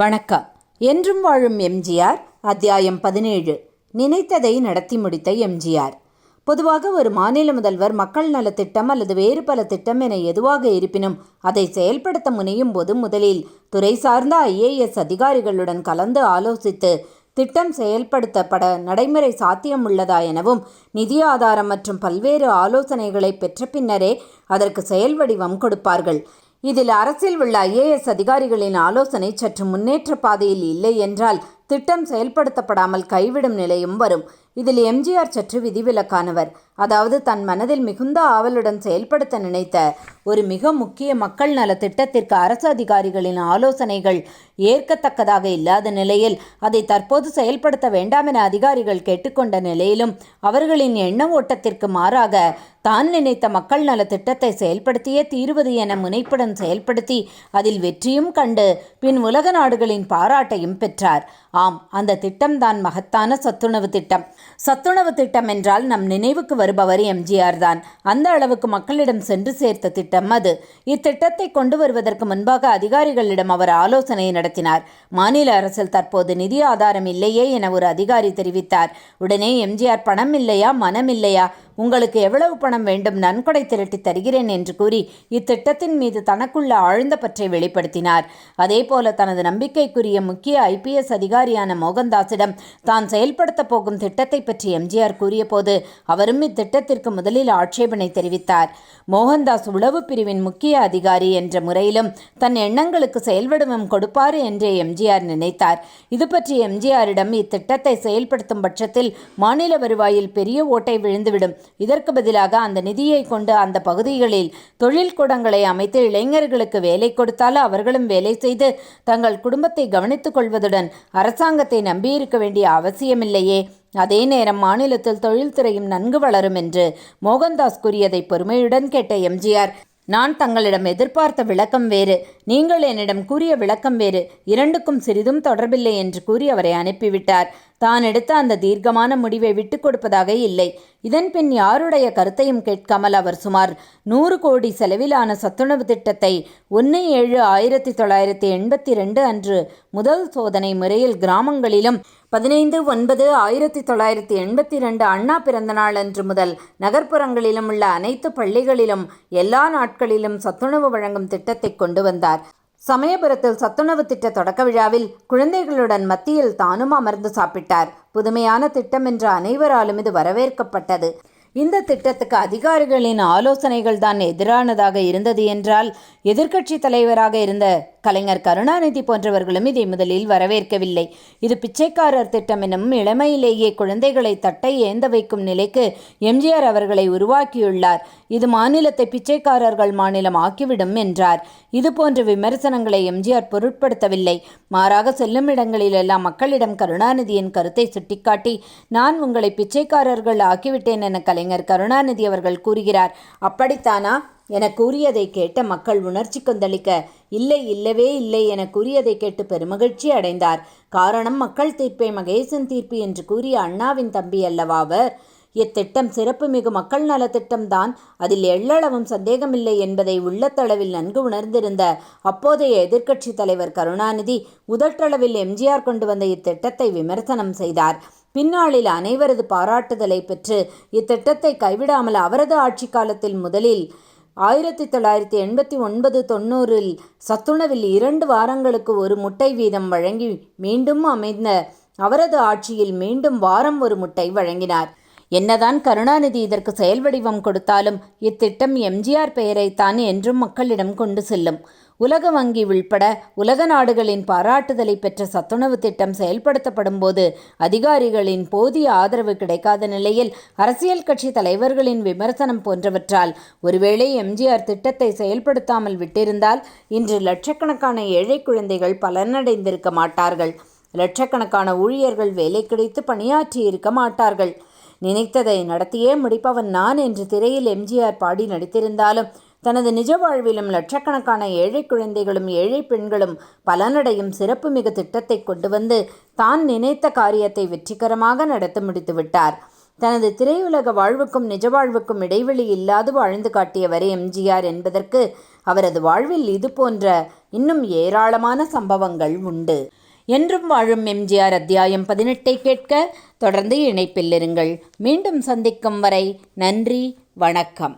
வணக்கம். என்றும் வாழும் எம்ஜிஆர். அத்தியாயம் 17. நினைத்ததை நடத்தி முடித்த எம்ஜிஆர். பொதுவாக ஒரு மாநில முதல்வர் மக்கள் நலத்திட்டம் அல்லது வேறு பல திட்டம் என எதுவாக இருப்பினும் அதை செயல்படுத்த முனையும் போது முதலில் துறை சார்ந்த IAS அதிகாரிகளுடன் கலந்து ஆலோசித்து திட்டம் செயல்படுத்தப்பட நடைமுறை சாத்தியம் உள்ளதா எனவும் நிதி ஆதாரம் மற்றும் பல்வேறு ஆலோசனைகளை பெற்ற பின்னரே அதற்கு செயல் வடிவம் கொடுப்பார்கள். இதில் அரசில் உள்ள IAS அதிகாரிகளின் ஆலோசனை சற்று முன்னேற்ற பாதையில் இல்லை என்றால் திட்டம் செயல்படுத்தப்படாமல் கைவிடும் நிலையும் வரும். இதில் எம்ஜிஆர் சற்று விதிவிலக்கானவர். அதாவது தன் மனதில் மிகுந்த ஆவலுடன் செயல்படுத்த நினைத்த ஒரு மிக முக்கிய மக்கள் நல திட்டத்திற்கு அரசு அதிகாரிகளின் ஆலோசனைகள் ஏற்கத்தக்கதாக இல்லாத நிலையில் அதை தற்போது செயல்படுத்த வேண்டாம் என அதிகாரிகள் கேட்டுக்கொண்ட நிலையிலும் அவர்களின் எண்ண ஓட்டத்திற்கு மாறாக தான் நினைத்த மக்கள் நல திட்டத்தை செயல்படுத்தியே தீருவது என முனைப்புடன் செயல்படுத்தி அதில் வெற்றியும் கண்டு பின் உலக நாடுகளின் பாராட்டையும் பெற்றார். ஆம், அந்த திட்டம்தான் மகத்தான சத்துணவு திட்டம். சத்துணவு திட்டம் என்றால் நம் நினைவுக்கு வருபவர் எம்ஜிஆர் தான். அந்த அளவுக்கு மக்களிடம் சென்று சேர்த்த திட்டம் அது. இத்திட்டத்தை கொண்டு வருவதற்கு முன்பாக அதிகாரிகளிடம் அவர் ஆலோசனை நடத்தினார். மாநில அரசில் தற்போது நிதி ஆதாரம் இல்லையே என ஒரு அதிகாரி தெரிவித்தார். உடனே எம்ஜிஆர், பணம் இல்லையா, மனம் இல்லையா, உங்களுக்கு எவ்வளவு பணம் வேண்டும், நன்கொடை திரட்டி தருகிறேன் என்று கூறி இத்திட்டத்தின் மீது தனக்குள்ள ஆழ்ந்த பற்றை வெளிப்படுத்தினார். அதேபோல தனது நம்பிக்கைக்குரிய முக்கிய IPS அதிகாரியான மோகன்தாஸிடம் தான் செயல்படுத்த போகும் திட்டத்தை பற்றி எம்ஜிஆர் கூறிய போது அவரும் இத்திட்டத்திற்கு முதலில் ஆட்சேபனை தெரிவித்தார். மோகன்தாஸ் உளவு பிரிவின் முக்கிய அதிகாரி என்ற முறையிலும் தன் எண்ணங்களுக்கு செயல்வடிவம் கொடுப்பார் என்றே எம்ஜிஆர் நினைத்தார். இது பற்றி எம்ஜிஆரிடம் இத்திட்டத்தை செயல்படுத்தும் பட்சத்தில் மாநில வருவாயில் பெரிய ஓட்டை விழுந்துவிடும், இதற்கு பதிலாக அந்த நிதியை கொண்டு அந்த பகுதிகளில் தொழில் கூடங்களை அமைத்து இளைஞர்களுக்கு வேலை கொடுத்தால் அவர்களும் வேலை செய்து தங்கள் குடும்பத்தை கவனித்துக் கொள்வதுடன் அரசாங்கத்தை நம்பியிருக்க வேண்டிய அவசியமில்லையே, அதே நேரம் மாநிலத்தில் தொழில்துறையும் நன்கு வளரும் என்று மோகன்தாஸ் கூறியதை பொறுமையுடன் கேட்ட எம்ஜிஆர், நான் தங்களிடம் எதிர்பார்த்த விளக்கம் வேறு, நீங்கள் என்னிடம் கூறிய விளக்கம் வேறு, இரண்டுக்கும் சிறிதும் தொடர்பில்லை என்று கூறி அவரை அனுப்பிவிட்டார். தான் எடுத்த அந்த தீர்க்கமான முடிவை விட்டுக் கொடுப்பதாக இல்லை. இதன்பின் யாருடைய கருத்தையும் கேட்காமல் அவர் சுமார் 100 கோடி செலவிலான சத்துணவு திட்டத்தை 1/7/1982 அன்று முதல் சோதனை முறையில் கிராமங்களிலும் 15/9/1982 அண்ணா பிறந்தநாள் அன்று முதல் நகர்ப்புறங்களிலும் உள்ள அனைத்து பள்ளிகளிலும் எல்லா நாட்களிலும் சத்துணவு வழங்கும் திட்டத்தை கொண்டு வந்தார். சமயபுரத்தில் சத்துணவு திட்ட தொடக்க விழாவில் குழந்தைகளுடன் மத்தியில் தானும் அமர்ந்து சாப்பிட்டார். புதுமையான திட்டம் என்ற அனைவராலும் இது வரவேற்கப்பட்டது. இந்த திட்டத்துக்கு அதிகாரிகளின் ஆலோசனைகள் தான் எதிரானதாக இருந்தது என்றால் எதிர்க்கட்சி தலைவராக இருந்த கலைஞர் கருணாநிதி போன்றவர்களும் இதை முதலில் வரவேற்கவில்லை. இது பிச்சைக்காரர் திட்டம் எனும் இளமையிலேயே குழந்தைகளை தட்டை ஏந்த வைக்கும் நிலைக்கு எம்ஜிஆர் அவர்களை உருவாக்கியுள்ளார். இது மாநிலத்தை பிச்சைக்காரர்கள் மாநிலம் ஆக்கிவிடும் என்றார். இது போன்ற விமர்சனங்களை எம்ஜிஆர் பொருட்படுத்தவில்லை. மாறாக செல்லும் இடங்களிலெல்லாம் மக்களிடம் கருணாநிதியின் கருத்தை சுட்டிக்காட்டி, நான் உங்களை பிச்சைக்காரர்கள் ஆக்கிவிட்டேன் என கலைஞர் கருணாநிதி அவர்கள் கூறுகிறார், அப்படித்தானா என கூறியதை கேட்ட மக்கள் உணர்ச்சி கொந்தளிக்க, இல்லை, இல்லவே இல்லை என கூறியதை கேட்டு பெருமகிழ்ச்சி அடைந்தார். காரணம், மக்கள் தீர்ப்பே மகேசன் தீர்ப்பு என்று கூறிய அண்ணாவின் தம்பி அல்லவா அவர். இத்திட்டம் சிறப்புமிகு மக்கள் நலத்திட்டம்தான், அதில் எள்ளளவும் சந்தேகமில்லை என்பதை உள்ளத்தளவில் நன்கு உணர்ந்திருந்த அப்போதைய எதிர்க்கட்சி தலைவர் கருணாநிதி உதட்டளவில் எம்ஜிஆர் கொண்டு வந்த இத்திட்டத்தை விமர்சனம் செய்தார். பின்னாளில் அனைவரது பாராட்டுதலை பெற்று இத்திட்டத்தை கைவிடாமல் அவரது ஆட்சி காலத்தில் முதலில் 1989-90 சத்துணவில் 2 வாரங்களுக்கு ஒரு முட்டை வீதம் வழங்கி மீண்டும் அமைந்த அவரது ஆட்சியில் மீண்டும் வாரம் ஒரு முட்டை வழங்கினார். என்னதான் கருணாநிதி இதற்கு செயல் வடிவம் கொடுத்தாலும் இத்திட்டம் எம்ஜிஆர் பெயரைத்தான் என்றும் மக்களிடம் கொண்டு செல்லும். உலக வங்கி உள்பட உலக நாடுகளின் பாராட்டுதலை பெற்ற சத்துணவு திட்டம் செயல்படுத்தப்படும் போது அதிகாரிகளின் போதிய ஆதரவு கிடைக்காத நிலையில் அரசியல் கட்சி தலைவர்களின் விமர்சனம் போன்றவற்றால் ஒருவேளை எம்ஜிஆர் திட்டத்தை செயல்படுத்தாமல் விட்டிருந்தால் இன்று லட்சக்கணக்கான ஏழை குழந்தைகள் பலனடைந்திருக்க மாட்டார்கள். லட்சக்கணக்கான ஊழியர்கள் வேலை கிடைத்து பணியாற்றி இருக்க மாட்டார்கள். நினைத்ததை நடத்தியே முடிப்பவன் நான் என்று திரையில் எம்ஜிஆர் பாடி நடித்திருந்தாலும் தனது நிஜ வாழ்விலும் லட்சக்கணக்கான ஏழை குழந்தைகளும் ஏழை பெண்களும் பலனடையும் சிறப்புமிகு திட்டத்தை கொண்டு வந்து தான் நினைத்த காரியத்தை வெற்றிகரமாக நடத்தி முடித்து விட்டார். தனது திரையுலக வாழ்வுக்கும் நிஜ வாழ்வுக்கும் இடைவெளி இல்லாது வாழ்ந்து காட்டியவர் எம்ஜிஆர் என்பதற்கு அவரது வாழ்வில் இது போன்ற இன்னும் ஏராளமான சம்பவங்கள் உண்டு. என்றும் வாழும் எம்ஜிஆர் அத்தியாயம் 18 கேட்க தொடர்ந்து இணைப்பில் இருங்கள். மீண்டும் சந்திக்கும் வரை நன்றி, வணக்கம்.